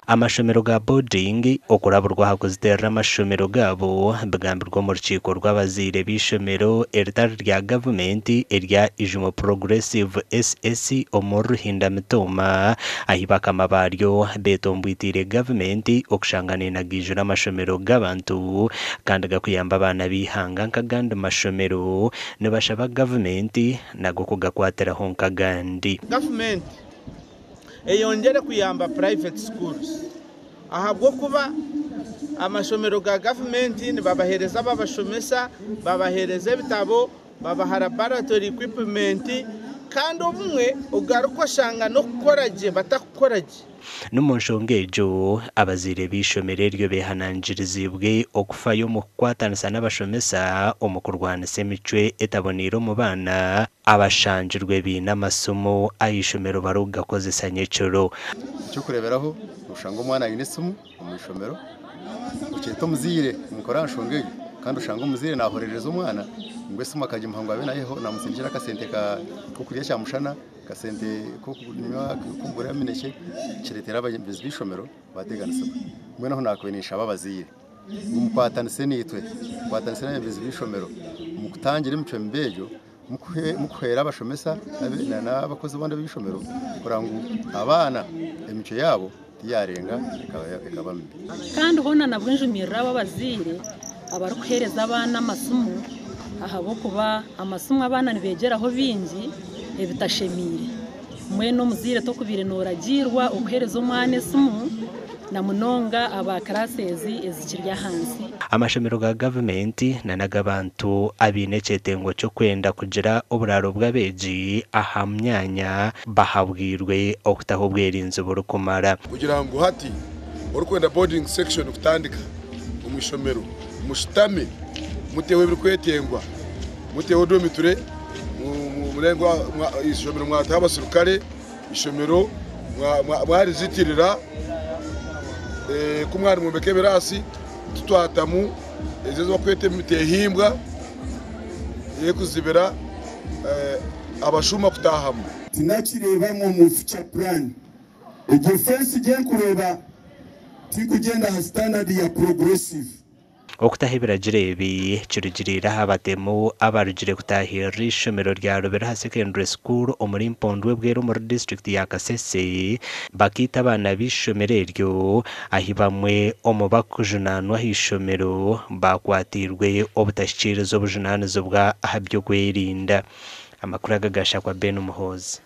amashomero ga boarding okuraburwa hakuzitera amashomero gabo bwambirwa mu rukiko rw'abazire b'ishomero eritari rya government erya ijumo progressive SS omuri Mitooma ahibaka amabaryo betombwitire government okushangana nagijura amashomero g'abantu kandi gakuyamba abana bihanga nkagandi mashomero nibashaba government nago kugakwatiraho nkagandi government eyongere kuyamba private schools ahabwo kuba amashomero ga government nibabahereza babashomesa babahereza bitabo babaha laboratory equipment kandi umwe ugaruko shanga no kukoraje batakukoraje n'umunshongejo abazire b'ishomero ryo behananjirizibwe okufayo mu kwatanisa n'abashomesa omukurwana semicwe etaboniro mu bana abashanjirwe binamasomo ayishomero baruga kozesanye cyo cyo kureberaho ushanga umwana yinesumu mu ishomero ucyeto muzire mukoranshongeje kandi ushanga umuzire nahorereza umwana ngwese makaje muhango abe nayeho namusinjira kasente ka kuriya cyamushana kasente ko kunywa kumbura mineke kiretera abagenzi b'ishomero bateganisa mwe naho nakwenisha ababazire umukwatanise nitwe kwatanise n'abagenzi b'ishomero mukutangira imico mbejo mukwera abashomesa n'abakozi bonde b'ishomero kurangu abana imico yabo yarenga ikaba mbi kandi hona nabwinjumira ababazire abaruhereza abana amasumu ahabo kuba amasumu abana nibegeraho bingi ebitashemire mweno muzire to kubire noragirwa okuhereza umwana esumu na munonga aba classes ezikirya hansi amashomero ga government nanagabantu abinechetengo cyo kwenda kugira oburaro bw'abeegi aha myanya bahabwirwe okutaho bwerinze burukumara kugira ngo hati urukwenda boarding section kutandika umishomero mushitame mutewe bikwetengwa mutewe domiture murengwa ishomero mwataha abasirikare ishomero mwarizitirira kumwari mumbeke birasi tutwatamu ezezo kwete mitehimbwa yekuzibera abashuma kutahamu tinakireba mu future plan defense gen kureba tikugenda standard ya progressive okutahibira jirebi kirugirira habatemu abarugire kutahira ishomero rya Rubera Secondary School omuri Mpondwe bwero muri district ya Kasese bakita abana b'ishomero ryo ahibamwe omubakujunanwa hishomero bakwatirwe obutashyikirizo bujunanizo bwa ahabyo gwerinda amakuru agagasha kwa Ben Umuhozi.